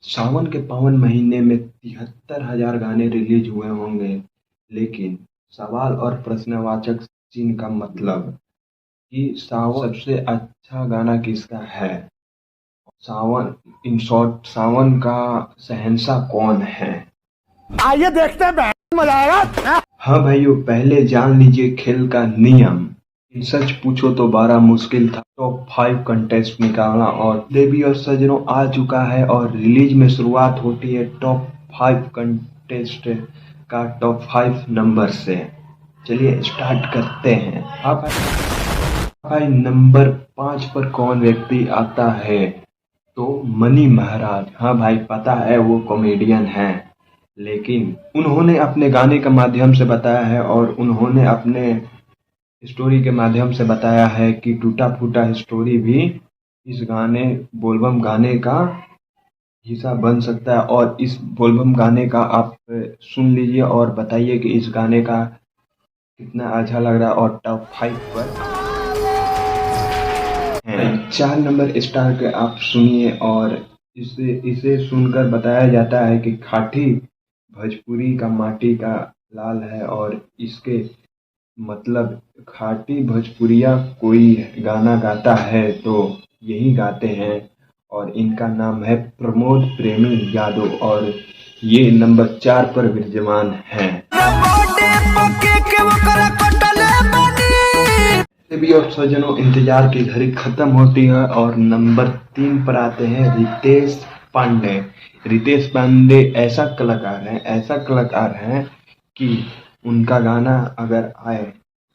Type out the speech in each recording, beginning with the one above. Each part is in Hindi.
सावन के पावन महीने में 73,000 गाने रिलीज हुए होंगे, लेकिन सवाल और प्रश्नवाचक चिन्ह का मतलब कि सावन सबसे अच्छा गाना किसका है? सावन इन शॉर्ट सावन का शहंशाह कौन है? आइए देखते हैं, मजा आएगा। हाँ भाइयों, पहले जान लीजिए खेल का नियम। सच पूछो तो बड़ा मुश्किल था टॉप 5 कंटेस्ट निकालना, और देवी और सजनों आ चुका है और रिलीज में शुरुआत होती है टॉप 5 कंटेस्ट का टॉप 5 नंबर से। चलिए स्टार्ट करते हैं। आप भाई नंबर 5 पर कौन व्यक्ति आता है? तो मनी महाराज। हाँ भाई, पता है वो कॉमेडियन हैं, लेकिन उन्होंने अपने गाने के माध्यम से बताया है और उन्होंने अपने स्टोरी के माध्यम से बताया है कि टूटा फूटा स्टोरी भी इस गाने बोलबम गाने का हिस्सा बन सकता है। और इस बोलबम गाने का आप सुन लीजिए और बताइए कि इस गाने का कितना अच्छा लग रहा है। और टॉप 5 पर है 4 नंबर स्टार के आप सुनिए, और इसे इसे सुनकर बताया जाता है कि खाटी भोजपुरी का माटी का लाल है, और इसके मतलब खाटी भोजपुरिया कोई गाना गाता है तो यही गाते हैं, और इनका नाम है प्रमोद प्रेमी यादव, और ये नंबर 4 पर विराजमान है। भी और सजनों, इंतजार की घड़ी खत्म होती है और नंबर 3 पर आते हैं रितेश पांडे। रितेश पांडे ऐसा कलाकार हैं कि उनका गाना अगर आए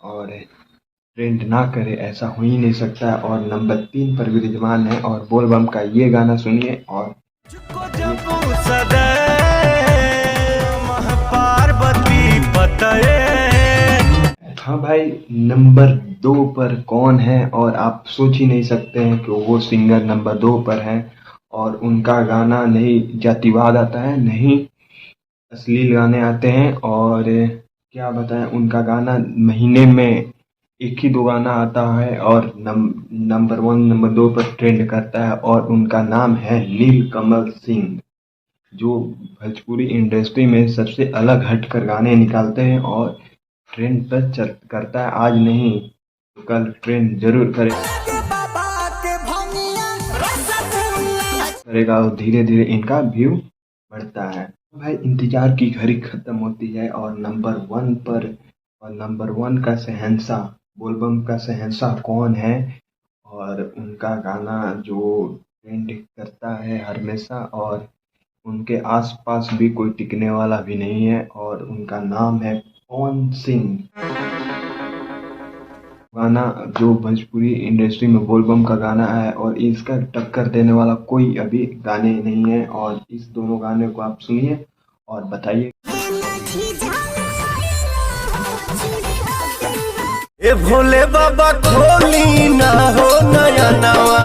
और ट्रेंड ना करे ऐसा हो ही नहीं सकता है, और नंबर 3 पर विराजमान है। और बोलबम का ये गाना सुनिए। और हाँ भाई, नंबर 2 पर कौन है? और आप सोच ही नहीं सकते हैं कि वो सिंगर नंबर 2 पर है, और उनका गाना नहीं जातिवाद आता है, नहीं अश्लील गाने आते हैं, और क्या बताएं, उनका गाना महीने में एक ही 2 गाना आता है और नंबर 1 नंबर 2 पर ट्रेंड करता है, और उनका नाम है नीलकमल सिंह, जो भोजपुरी इंडस्ट्री में सबसे अलग हटकर गाने निकालते हैं और ट्रेंड पर करता है। आज नहीं तो कल ट्रेंड जरूर करेगा, और धीरे धीरे इनका व्यू बढ़ता है। भाई इंतजार की घड़ी खत्म होती है और नंबर 1 पर, और नंबर 1 का शहंशाह, बोलबम का शहंशाह कौन है? और उनका गाना जो ट्रेंड करता है हमेशा, और उनके आसपास भी कोई टिकने वाला भी नहीं है, और उनका नाम है पवन सिंह। गाना जो भोजपुरी इंडस्ट्री में बोलबम का गाना है, और इसका टक्कर देने वाला कोई अभी गाने नहीं है। और इस दोनों गाने को आप सुनिए और बताइए। ए भोले बाबा खोली ना हो नया नवा।